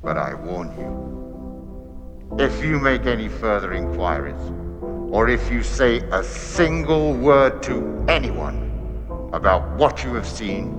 But I warn you, if you make any further inquiries, or if you say a single word to anyone about what you have seen,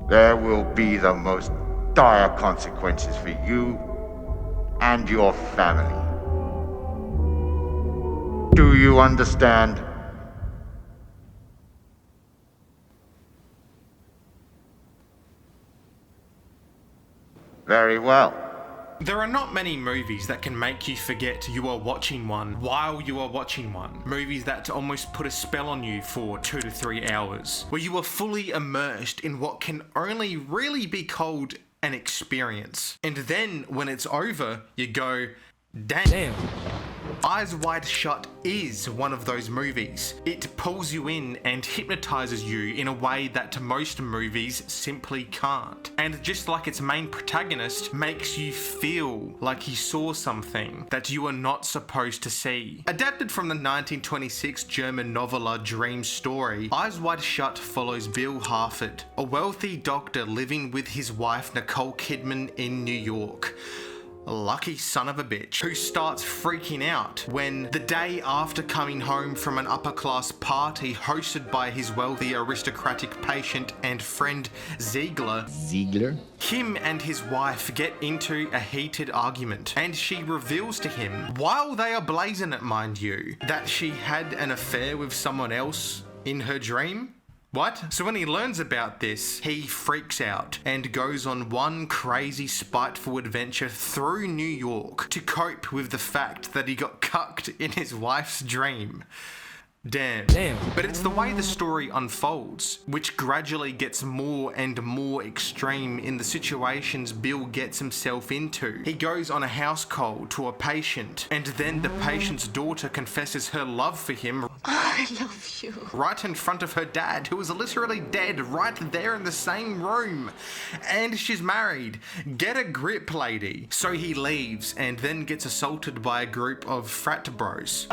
there will be the most dire consequences for you and your family. Do you understand? Very well. There are not many movies that can make you forget you are watching one while you are watching one. Movies that almost put a spell on you for 2 to 3 hours, where you are fully immersed in what can only really be called an experience. And then when it's over, you go, damn. Eyes Wide Shut is one of those movies. It pulls you in and hypnotizes you in a way that most movies simply can't. And just like its main protagonist, makes you feel like you saw something that you are not supposed to see. Adapted from the 1926 German novella Dream Story, Eyes Wide Shut follows Bill Harford, a wealthy doctor living with his wife Nicole Kidman in New York. Lucky son of a bitch, who starts freaking out when the day after coming home from an upper class party hosted by his wealthy aristocratic patient and friend Ziegler, him and his wife get into a heated argument, and she reveals to him, while they are blazing it mind you, that she had an affair with someone else in her dream. What? So when he learns about this, he freaks out and goes on one crazy spiteful adventure through New York to cope with the fact that he got cucked in his wife's dream. Damn. But it's the way the story unfolds, which gradually gets more and more extreme in the situations Bill gets himself into. He goes on a house call to a patient, and then the patient's daughter confesses her love for him. I love you. Right in front of her dad, who is literally dead right there in the same room. And she's married. Get a grip, lady. So he leaves and then gets assaulted by a group of frat bros.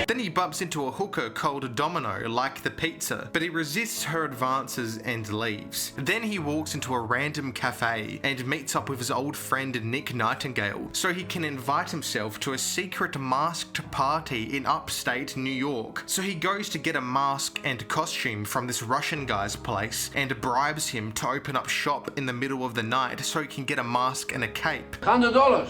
Then he bumps into a hooker called Domino, like the pizza, but he resists her advances and leaves. Then he walks into a random cafe and meets up with his old friend Nick Nightingale, so he can invite himself to a secret masked party in upstate New York. So he goes to get a mask and costume from this Russian guy's place and bribes him to open up shop in the middle of the night so he can get a mask and a cape. $100.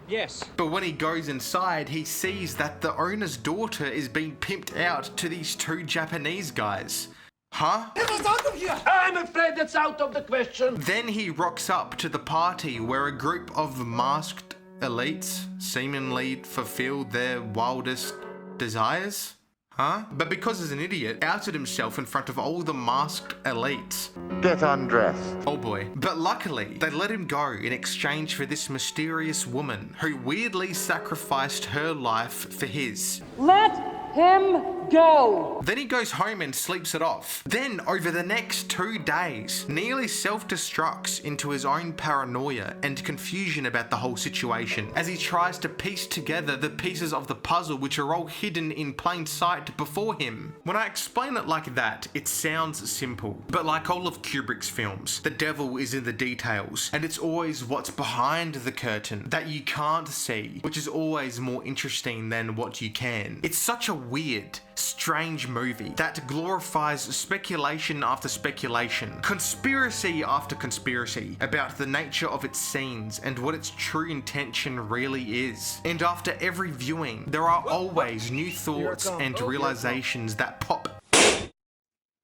Yes. But when he goes inside, he sees that the owner's daughter is being pimped out to these two Japanese guys. Huh? I'm afraid that's out of the question. Then he rocks up to the party where a group of masked elites seemingly fulfill their wildest desires. Huh? But because he's an idiot, outed himself in front of all the masked elites. Get undressed. Oh boy. But luckily, they let him go in exchange for this mysterious woman who weirdly sacrificed her life for his. Let him go. Then he goes home and sleeps it off. Then, over the next 2 days, nearly self-destructs into his own paranoia and confusion about the whole situation as he tries to piece together the pieces of the puzzle which are all hidden in plain sight before him. When I explain it like that, it sounds simple. But like all of Kubrick's films, the devil is in the details, and it's always what's behind the curtain that you can't see, which is always more interesting than what you can. It's such a weird, strange movie that glorifies speculation after speculation, conspiracy after conspiracy about the nature of its scenes and what its true intention really is. And after every viewing, there are always new thoughts and realizations that pop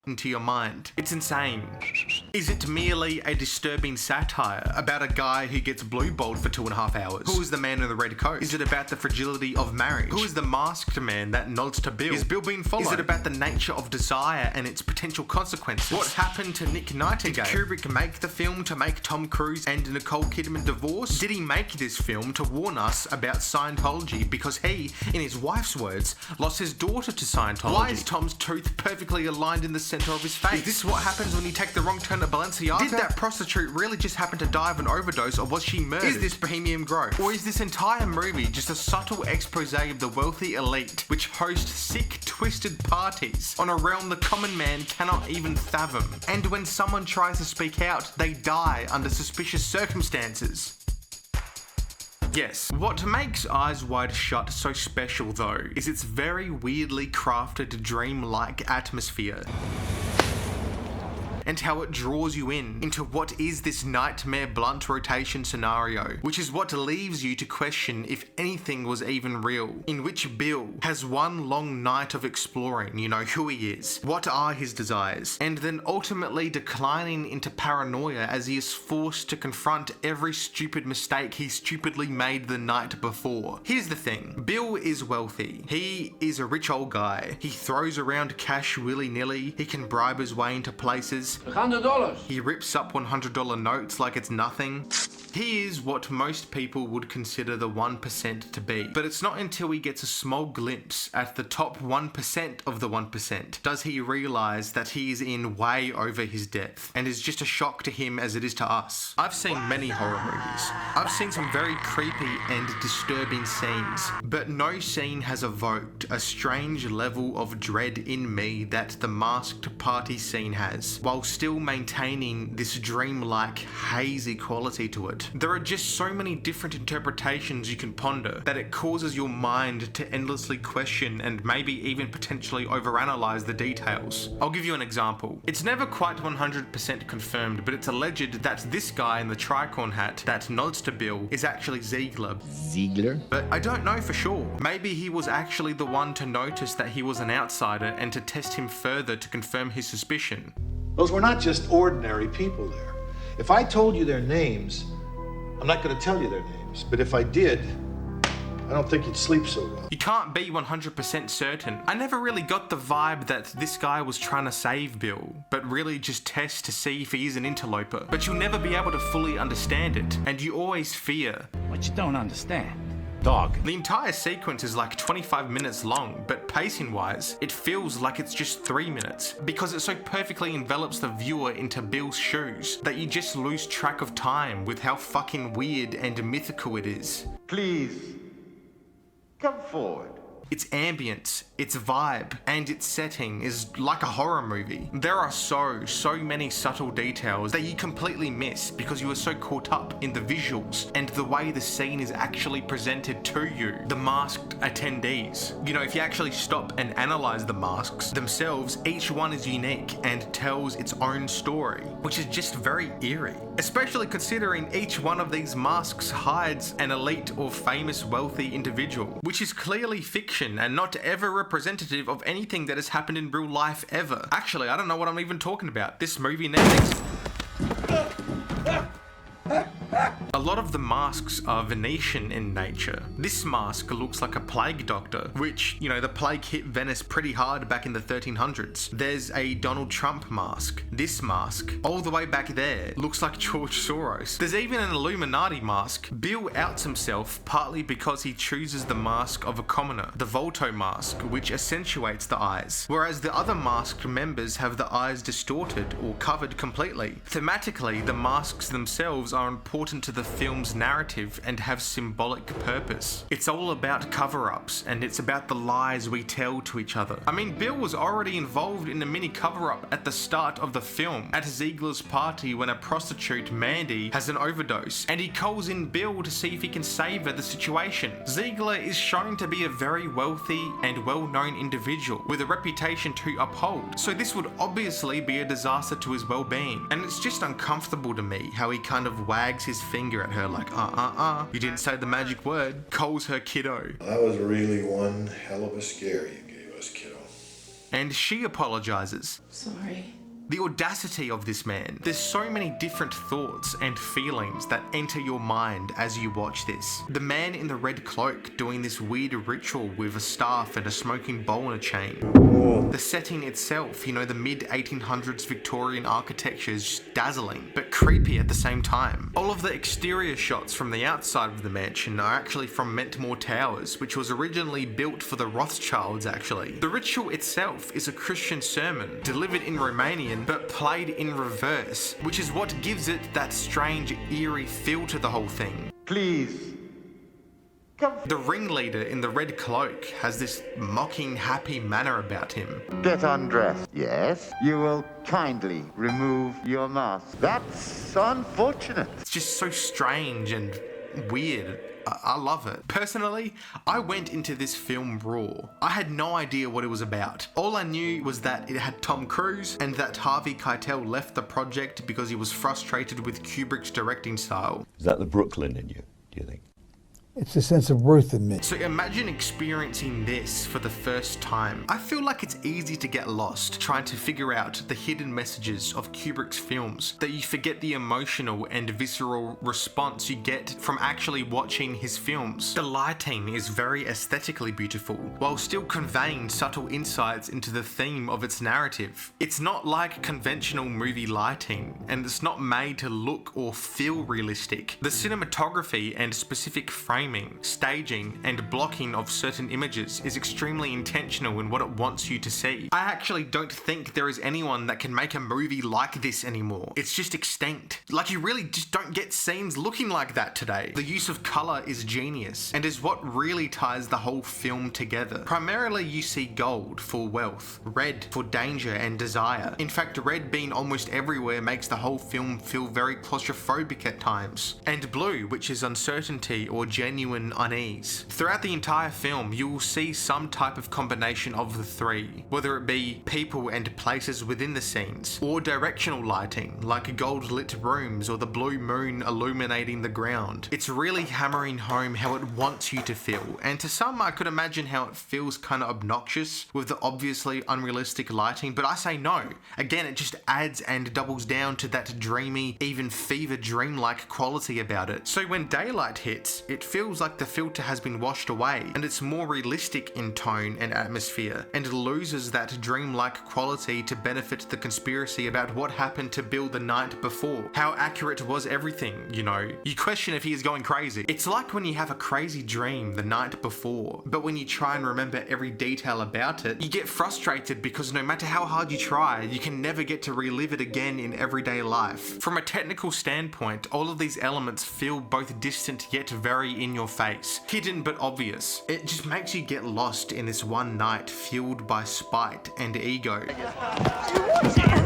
into your mind. It's insane. Is it merely a disturbing satire about a guy who gets blue-balled for 2.5 hours? Who is the man in the red coat? Is it about the fragility of marriage? Who is the masked man that nods to Bill? Is Bill being followed? Is it about the nature of desire and its potential consequences? What happened to Nick Nightingale? Did Kubrick make the film to make Tom Cruise and Nicole Kidman divorce? Did he make this film to warn us about Scientology because he, in his wife's words, lost his daughter to Scientology? Why is Tom's tooth perfectly aligned in the center of his face? Is this what happens when you take the wrong turn at the Balenciaga? Did that prostitute really just happen to die of an overdose, or was she murdered? Is this Bohemian Grove? Or is this entire movie just a subtle expose of the wealthy elite, which host sick, twisted parties on a realm the common man cannot even fathom? And when someone tries to speak out, they die under suspicious circumstances. Yes, what makes Eyes Wide Shut so special though, is its very weirdly crafted dream-like atmosphere. And how it draws you into what is this nightmare blunt rotation scenario, which is what leaves you to question if anything was even real, in which Bill has one long night of exploring, who he is, what are his desires, and then ultimately declining into paranoia as he is forced to confront every stupid mistake he stupidly made the night before. Here's the thing, Bill is wealthy. He is a rich old guy. He throws around cash willy-nilly. He can bribe his way into places. $100. He rips up $100 notes like it's nothing. He is what most people would consider the 1% to be. But it's not until he gets a small glimpse at the top 1% of the 1% does he realise that he is in way over his depth, and is just a shock to him as it is to us. I've seen many horror movies. I've seen some very creepy and disturbing scenes, but no scene has evoked a strange level of dread in me that the masked party scene has, while still maintaining this dreamlike, hazy quality to it. There are just so many different interpretations you can ponder that it causes your mind to endlessly question and maybe even potentially overanalyze the details. I'll give you an example. It's never quite 100% confirmed, but it's alleged that this guy in the tricorn hat that nods to Bill is actually Ziegler. Ziegler? But I don't know for sure. Maybe he was actually the one to notice that he was an outsider and to test him further to confirm his suspicion. Those were not just ordinary people there. If I told you their names, I'm not going to tell you their names, but if I did, I don't think you'd sleep so well. You can't be 100% certain. I never really got the vibe that this guy was trying to save Bill, but really just test to see if he is an interloper. But you'll never be able to fully understand it, and you always fear. What you don't understand? Dog. The entire sequence is like 25 minutes long, but pacing wise, it feels like it's just 3 minutes, because it so perfectly envelops the viewer into Bill's shoes that you just lose track of time with how fucking weird and mythical it is. Please, come forward. Its ambience, its vibe, and its setting is like a horror movie. There are so many subtle details that you completely miss because you are so caught up in the visuals and the way the scene is actually presented to you, the masked attendees. If you actually stop and analyze the masks themselves, each one is unique and tells its own story, which is just very eerie. Especially considering each one of these masks hides an elite or famous wealthy individual, which is clearly fiction and not ever representative of anything that has happened in real life ever. Actually, I don't know what I'm even talking about. This movie next. A lot of the masks are Venetian in nature. This mask looks like a plague doctor, which, the plague hit Venice pretty hard back in the 1300s. There's a Donald Trump mask. This mask, all the way back there, looks like George Soros. There's even an Illuminati mask. Bill outs himself partly because he chooses the mask of a commoner, the Volto mask, which accentuates the eyes, whereas the other masked members have the eyes distorted or covered completely. Thematically, the masks themselves are important to the film's narrative and have symbolic purpose. It's all about cover-ups, and it's about the lies we tell to each other. I mean, Bill was already involved in a mini cover-up at the start of the film, at Ziegler's party when a prostitute, Mandy, has an overdose, and he calls in Bill to see if he can savor the situation. Ziegler is shown to be a very wealthy and well-known individual with a reputation to uphold, so this would obviously be a disaster to his well-being, and it's just uncomfortable to me how he kind of wags his finger at her like, you didn't say the magic word, calls her kiddo. That was really one hell of a scare you gave us, kiddo. And she apologizes. Sorry. The audacity of this man. There's so many different thoughts and feelings that enter your mind as you watch this. The man in the red cloak doing this weird ritual with a staff and a smoking bowl and a chain. The setting itself, the mid-1800s Victorian architecture is just dazzling, but creepy at the same time. All of the exterior shots from the outside of the mansion are actually from Mentmore Towers, which was originally built for the Rothschilds actually. The ritual itself is a Christian sermon, delivered in Romanian alien, but played in reverse, which is what gives it that strange, eerie feel to the whole thing. Please. The ringleader in the red cloak has this mocking, happy manner about him. Get undressed. Yes. You will kindly remove your mask. That's unfortunate. It's just so strange and weird. I love it. Personally, I went into this film raw. I had no idea what it was about. All I knew was that it had Tom Cruise and that Harvey Keitel left the project because he was frustrated with Kubrick's directing style. Is that the Brooklyn in you, do you think? It's a sense of worth in me. So imagine experiencing this for the first time. I feel like it's easy to get lost trying to figure out the hidden messages of Kubrick's films, that you forget the emotional and visceral response you get from actually watching his films. The lighting is very aesthetically beautiful, while still conveying subtle insights into the theme of its narrative. It's not like conventional movie lighting, and it's not made to look or feel realistic. The cinematography and specific framing, staging, and blocking of certain images is extremely intentional in what it wants you to see. I actually don't think there is anyone that can make a movie like this anymore. It's just extinct. Like, you really just don't get scenes looking like that today. The use of colour is genius, and is what really ties the whole film together. Primarily you see gold for wealth, red for danger and desire. In fact, red being almost everywhere makes the whole film feel very claustrophobic at times. And blue, which is uncertainty or genuine unease. Throughout the entire film, you will see some type of combination of the three, whether it be people and places within the scenes, or directional lighting, like gold lit rooms or the blue moon illuminating the ground. It's really hammering home how it wants you to feel, and to some I could imagine how it feels kind of obnoxious with the obviously unrealistic lighting, but I say no. Again, it just adds and doubles down to that dreamy, even fever dream-like quality about it. So when daylight hits, it feels like the filter has been washed away, and it's more realistic in tone and atmosphere, and loses that dreamlike quality to benefit the conspiracy about what happened to Bill the night before. How accurate was everything, you know? You question if he is going crazy. It's like when you have a crazy dream the night before, but when you try and remember every detail about it, you get frustrated because no matter how hard you try, you can never get to relive it again in everyday life. From a technical standpoint, all of these elements feel both distant yet very in your face, hidden but obvious. It just makes you get lost in this one night fueled by spite and ego.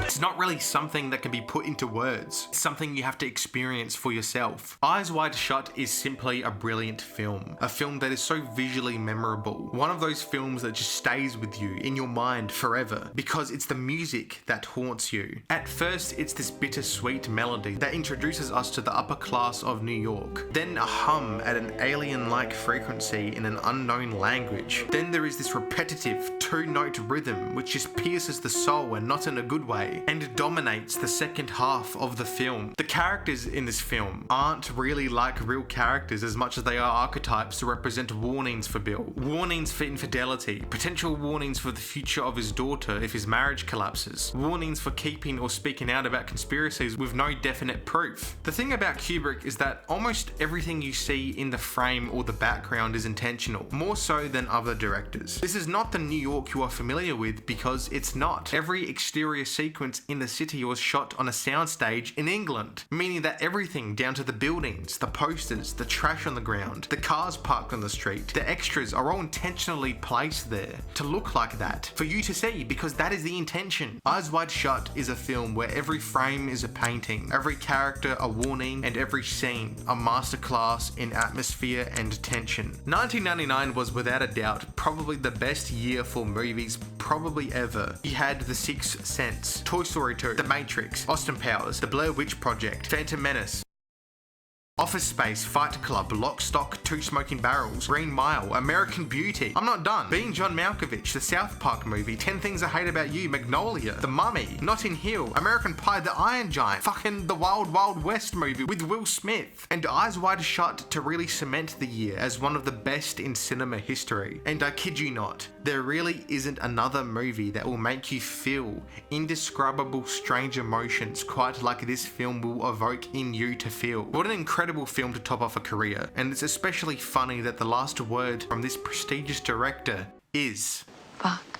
It's not really something that can be put into words. It's something you have to experience for yourself. Eyes Wide Shut is simply a brilliant film. A film that is so visually memorable. One of those films that just stays with you in your mind forever, because it's the music that haunts you. At first, it's this bittersweet melody that introduces us to the upper class of New York. Then a hum at an alien-like frequency in an unknown language. Then there is this repetitive two-note rhythm which just pierces the soul, and not in a good way, and dominates the second half of the film. The characters in this film aren't really like real characters as much as they are archetypes to represent warnings for Bill. Warnings for infidelity, potential warnings for the future of his daughter if his marriage collapses, warnings for keeping or speaking out about conspiracies with no definite proof. The thing about Kubrick is that almost everything you see in the frame or the background is intentional, more so than other directors. This is not the New York you are familiar with, because it's not. Every exterior sequence in the city was shot on a soundstage in England, meaning that everything down to the buildings, the posters, the trash on the ground, the cars parked on the street, the extras are all intentionally placed there to look like that, for you to see, because that is the intention. Eyes Wide Shut is a film where every frame is a painting, every character a warning, and every scene a masterclass in atmosphere and tension. 1999 was without a doubt probably the best year for movies probably ever. You had The Sixth Sense, Toy Story 2, The Matrix, Austin Powers, The Blair Witch Project, Phantom Menace, Office Space, Fight Club, Lock, Stock, Two Smoking Barrels, Green Mile, American Beauty, I'm Not Done, Being John Malkovich, The South Park Movie, 10 Things I Hate About You, Magnolia, The Mummy, Notting Hill, American Pie, The Iron Giant, fucking The Wild Wild West movie with Will Smith, and Eyes Wide Shut to really cement the year as one of the best in cinema history. And I kid you not, there really isn't another movie that will make you feel indescribable strange emotions quite like this film will evoke in you to feel. What an incredible film to top off a career, and it's especially funny that the last word from this prestigious director is fuck.